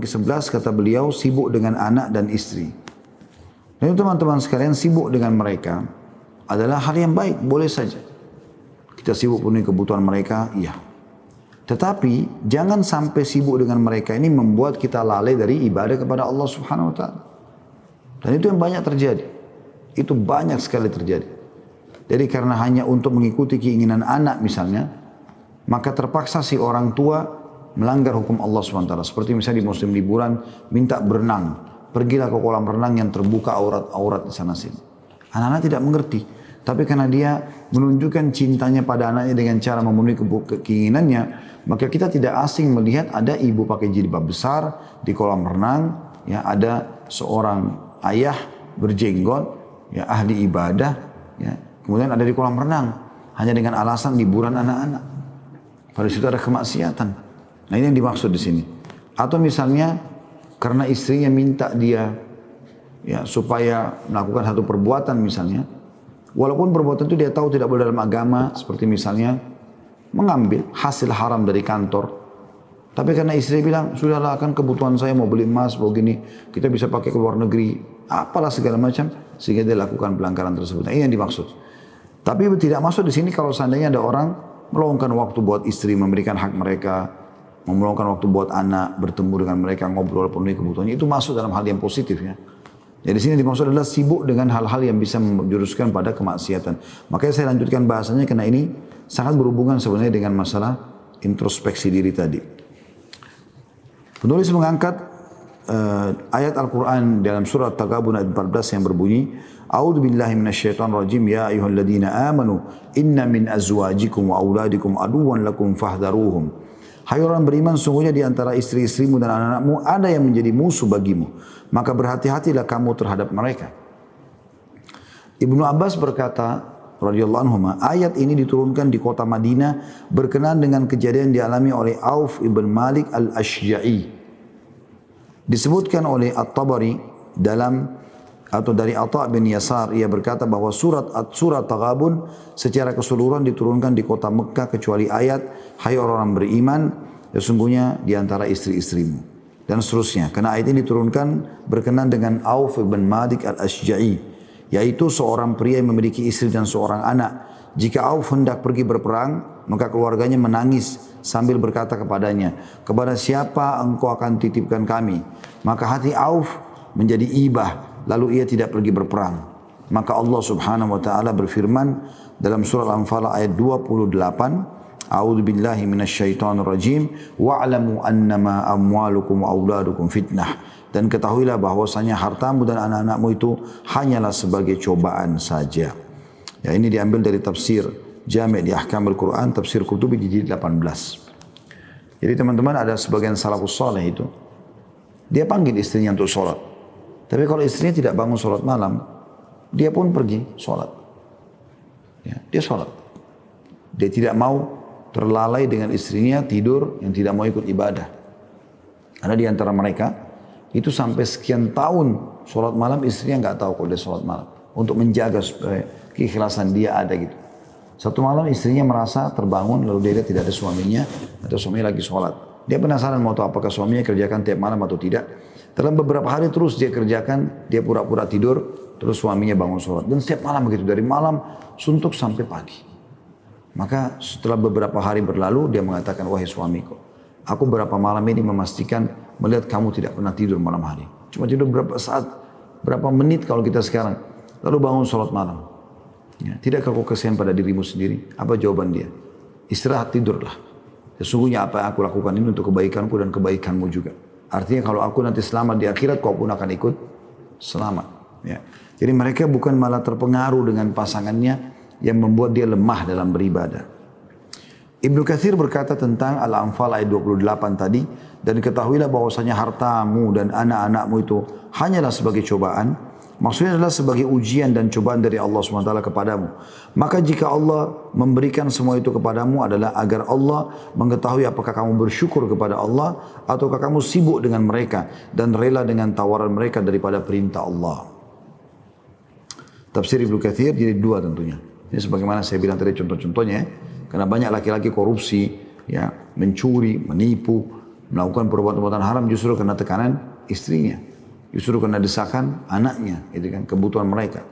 ke-11 kata beliau sibuk dengan anak dan istri. Dan teman-teman sekalian, sibuk dengan mereka adalah hal yang baik, boleh saja. Kita sibuk penuhi kebutuhan mereka, iya. Tetapi jangan sampai sibuk dengan mereka ini membuat kita lalai dari ibadah kepada Allah Subhanahu wa taala. Dan itu yang banyak terjadi. Itu banyak sekali terjadi. Jadi karena hanya untuk mengikuti keinginan anak misalnya, maka terpaksa si orang tua melanggar hukum Allah SWT. Seperti misalnya di musim liburan, minta berenang. Pergilah ke kolam renang yang terbuka aurat-aurat di sana sini. Anak-anak tidak mengerti. Tapi karena dia menunjukkan cintanya pada anaknya dengan cara memenuhi keinginannya, maka kita tidak asing melihat ada ibu pakai jilbab besar di kolam renang, ya, ada seorang ayah berjenggot, ya, ahli ibadah, ya, kemudian ada di kolam renang hanya dengan alasan liburan anak-anak. Pada situ ada kemaksiatan. Nah, ini yang dimaksud di sini. Atau misalnya karena istrinya minta dia, ya, supaya melakukan satu perbuatan misalnya, walaupun perbuatan itu dia tahu tidak boleh dalam agama, seperti misalnya mengambil hasil haram dari kantor. Tapi karena istri bilang, sudahlah, kan kebutuhan saya mau beli emas, mau gini, kita bisa pakai ke luar negeri, apalah segala macam, sehingga dia lakukan pelanggaran tersebut. Nah, ini yang dimaksud. Tapi tidak masuk di sini kalau seandainya ada orang meluangkan waktu buat istri, memberikan hak mereka, meluangkan waktu buat anak, bertemu dengan mereka, ngobrol, penuhi kebutuhannya, itu masuk dalam hal yang positif, ya. Jadi di sini dimaksud adalah sibuk dengan hal-hal yang bisa menjuruskan pada kemaksiatan. Makanya saya lanjutkan bahasanya karena ini sangat berhubungan sebenarnya dengan masalah introspeksi diri tadi. Penulis mengangkat ayat Al-Quran dalam surat Taghabun ayat 14 yang berbunyi, A'udzu billahi minasyaitonir rajim, ya ayyuhalladzina amanu inna min azwajikum wa auladikum aduwwan lakum fahdharuhum. Hai orang beriman, sungguhnya di antara istri-istrimu dan anak-anakmu ada yang menjadi musuh bagimu, maka berhati-hatilah kamu terhadap mereka. Ibnu Abbas berkata, radhiyallahu anhu, ayat ini diturunkan di kota Madinah berkenaan dengan kejadian dialami oleh Auf ibn Malik al-Ashja'i. Disebutkan oleh At-Tabari dalam atau dari Atha bin Yasar, ia berkata bahwa surat Taghabun secara keseluruhan diturunkan di kota Mekah kecuali ayat, hai orang beriman, sesungguhnya di antara istri-istrimu, dan seterusnya. Karena ayat ini diturunkan berkenaan dengan Auf bin Malik al-Ashja'i, yaitu seorang pria yang memiliki istri dan seorang anak. Jika Auf hendak pergi berperang, maka keluarganya menangis sambil berkata kepadanya, kepada siapa engkau akan titipkan kami? Maka hati Auf menjadi ibah, lalu ia tidak pergi berperang. Maka Allah Subhanahu wa taala berfirman dalam surah Al-Anfal ayat 28, A'udzu billahi minasyaitonir rajim, wa'lamu annama amwalukum wa auladukum fitnah. Dan ketahuilah bahwasanya hartamu dan anak-anakmu itu hanyalah sebagai cobaan saja. Ya, ini diambil dari tafsir Jami' di Ahkamul Quran, tafsir Qurtubi jilid 18. Jadi teman-teman, ada sebagian salafus saleh itu, dia panggil istrinya untuk sholat. Tapi kalau istrinya tidak bangun sholat malam, dia pun pergi sholat. Ya, dia sholat. Dia tidak mau terlalai dengan istrinya tidur yang tidak mau ikut ibadah. Karena di antara mereka itu sampai sekian tahun sholat malam, istrinya nggak tahu kalau dia sholat malam. Untuk menjaga supaya keikhlasan dia ada gitu. Satu malam istrinya merasa terbangun, lalu dia lihat tidak ada suaminya, atau suaminya lagi sholat. Dia penasaran mau tahu apakah suaminya kerjakan tiap malam atau tidak. Dalam beberapa hari terus dia kerjakan, dia pura-pura tidur, terus suaminya bangun sholat. Dan setiap malam begitu, dari malam suntuk sampai pagi. Maka setelah beberapa hari berlalu, dia mengatakan, wahai suamiku, aku berapa malam ini memastikan melihat kamu tidak pernah tidur malam hari. Cuma tidur berapa saat, berapa menit kalau kita sekarang. Lalu bangun sholat malam. Ya, tidakkah kau kasihan pada dirimu sendiri? Apa jawaban dia? Istirahat, tidurlah. Sesungguhnya apa yang aku lakukan ini untuk kebaikanku dan kebaikanmu juga. Artinya kalau aku nanti selamat di akhirat, kau pun akan ikut selamat. Ya. Jadi mereka bukan malah terpengaruh dengan pasangannya yang membuat dia lemah dalam beribadah. Ibnu Katsir berkata tentang Al-Anfal ayat 28 tadi, dan ketahuilah bahwasanya hartamu dan anak-anakmu itu hanyalah sebagai cobaan. Maksudnya adalah sebagai ujian dan cobaan dari Allah SWT kepadamu. Maka jika Allah memberikan semua itu kepadamu adalah agar Allah mengetahui apakah kamu bersyukur kepada Allah ataukah kamu sibuk dengan mereka dan rela dengan tawaran mereka daripada perintah Allah. Tafsir Ibnu Katsir jadi dua tentunya. Ini sebagaimana saya bilang tadi contoh-contohnya, karena banyak laki-laki korupsi, ya, mencuri, menipu, melakukan perbuatan-perbuatan haram justru karena tekanan istrinya, justru karena desakan anaknya, itu kan kebutuhan mereka.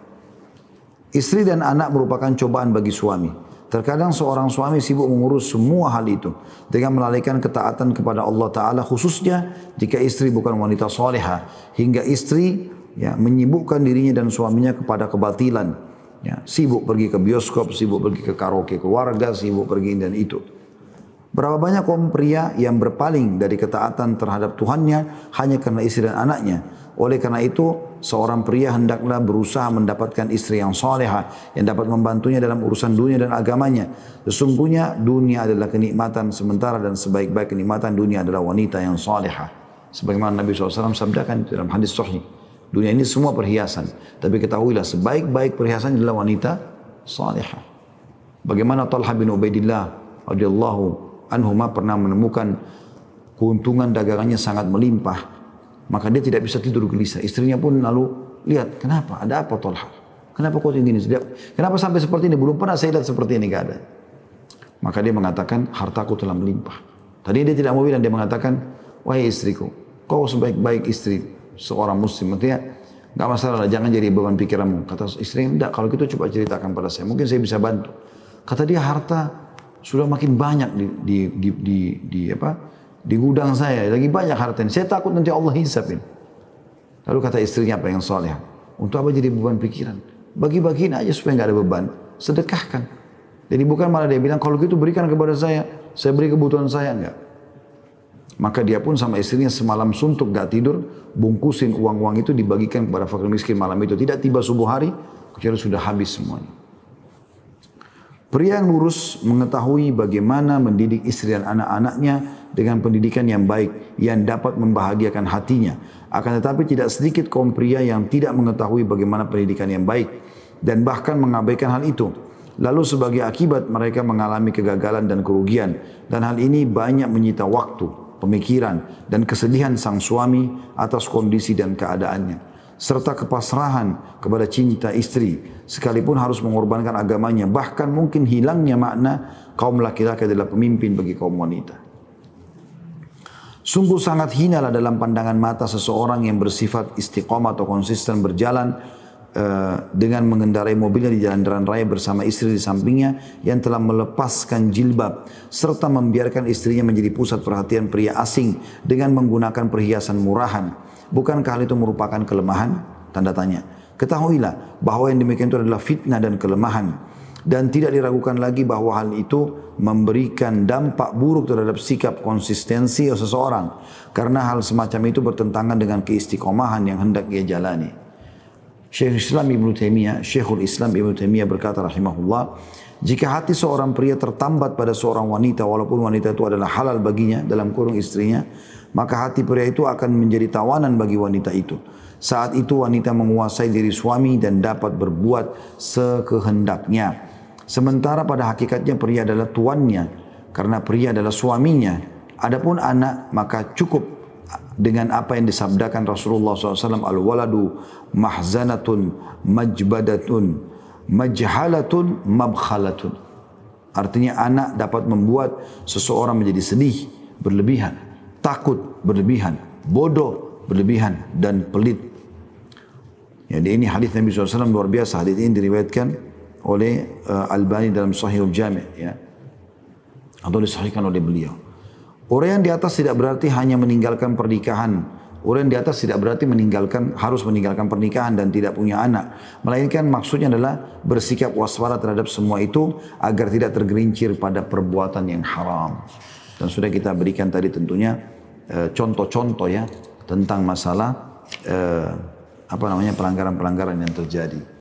Istri dan anak merupakan cobaan bagi suami. Terkadang seorang suami sibuk mengurus semua hal itu dengan melalaikan ketaatan kepada Allah Ta'ala, khususnya jika istri bukan wanita salihah, hingga istri menyibukkan dirinya dan suaminya kepada kebatilan. Sibuk pergi ke bioskop, sibuk pergi ke karaoke keluarga, sibuk pergi dan itu. Berapa banyak kaum pria yang berpaling dari ketaatan terhadap Tuhannya hanya karena istri dan anaknya. Oleh karena itu, seorang pria hendaklah berusaha mendapatkan istri yang salehah yang dapat membantunya dalam urusan dunia dan agamanya. Sesungguhnya dunia adalah kenikmatan sementara dan sebaik-baik kenikmatan dunia adalah wanita yang salehah. Sebagaimana Nabi SAW sabdakan dalam hadis sahih. Dunia ini semua perhiasan, tapi ketahuilah sebaik-baik perhiasan adalah wanita salehah. Bagaimana Talha bin Ubaidillah radhiyallahu anhuma pernah menemukan keuntungan dagangannya sangat melimpah. Maka dia tidak bisa tidur gelisah. Istrinya pun lalu lihat, kenapa? Ada apa Talha? Kenapa kau tinggi ini? Kenapa sampai seperti ini? Belum pernah saya lihat seperti ini keadaan. Maka dia mengatakan, hartaku telah melimpah. Tadi dia tidak mau bilang, dia mengatakan, wahai istriku, kau sebaik-baik istri seorang muslim. Artinya, enggak masalah, jangan jadi beban pikiranmu. Kata istrinya, enggak, kalau gitu coba ceritakan pada saya. Mungkin saya bisa bantu. Kata dia, harta sudah makin banyak di gudang saya, lagi banyak hartanya. Saya takut nanti Allah hisapin. Lalu kata istrinya apa yang saleh? Untuk apa jadi beban pikiran? Bagi-bagiin aja supaya nggak ada beban. Sedekahkan. Jadi bukan malah dia bilang, kalau gitu berikan kepada saya beri kebutuhan saya, enggak. Maka dia pun sama istrinya semalam suntuk gak tidur, bungkusin uang-uang itu dibagikan kepada fakir miskin malam itu. Tidak tiba subuh hari, kecuali sudah habis semuanya. Pria yang lurus mengetahui bagaimana mendidik istri dan anak-anaknya dengan pendidikan yang baik yang dapat membahagiakan hatinya. Akan tetapi tidak sedikit kaum pria yang tidak mengetahui bagaimana pendidikan yang baik dan bahkan mengabaikan hal itu. Lalu sebagai akibat mereka mengalami kegagalan dan kerugian. Dan hal ini banyak menyita waktu, pemikiran dan kesedihan sang suami atas kondisi dan keadaannya. Serta kepasrahan kepada cinta istri, sekalipun harus mengorbankan agamanya, bahkan mungkin hilangnya makna kaum laki-laki adalah pemimpin bagi kaum wanita. Sungguh sangat hinalah dalam pandangan mata seseorang yang bersifat istiqomah atau konsisten berjalan dengan mengendarai mobilnya di jalan raya bersama istri di sampingnya yang telah melepaskan jilbab, serta membiarkan istrinya menjadi pusat perhatian pria asing dengan menggunakan perhiasan murahan. Bukankah hal itu merupakan kelemahan? Tanda tanya. Ketahuilah bahwa yang demikian itu adalah fitnah dan kelemahan. Dan tidak diragukan lagi bahwa hal itu memberikan dampak buruk terhadap sikap konsistensi seseorang. Karena hal semacam itu bertentangan dengan keistiqomahan yang hendak ia jalani. Syekhul Islam Ibnu Taimiyah berkata rahimahullah, jika hati seorang pria tertambat pada seorang wanita walaupun wanita itu adalah halal baginya dalam kurung istrinya, maka hati pria itu akan menjadi tawanan bagi wanita itu. Saat itu wanita menguasai diri suami dan dapat berbuat sekehendaknya. Sementara pada hakikatnya pria adalah tuannya, karena pria adalah suaminya. Adapun anak, maka cukup dengan apa yang disabdakan Rasulullah SAW, al-waladu mahzanatun majbadatun majhalatun mabkhalatun. Artinya anak dapat membuat seseorang menjadi sedih berlebihan, takut berlebihan, bodoh berlebihan, dan pelit. Jadi ini hadis Nabi SAW luar biasa. Hadis ini diriwayatkan oleh Albani dalam Sahihul Jami', ya, atau disahihkan oleh beliau. Orang yang di atas tidak berarti hanya meninggalkan pernikahan. Orang yang di atas tidak berarti harus meninggalkan pernikahan dan tidak punya anak. Melainkan maksudnya adalah bersikap waspada terhadap semua itu agar tidak tergelincir pada perbuatan yang haram. Dan sudah kita berikan tadi tentunya contoh-contoh ya tentang masalah pelanggaran-pelanggaran yang terjadi.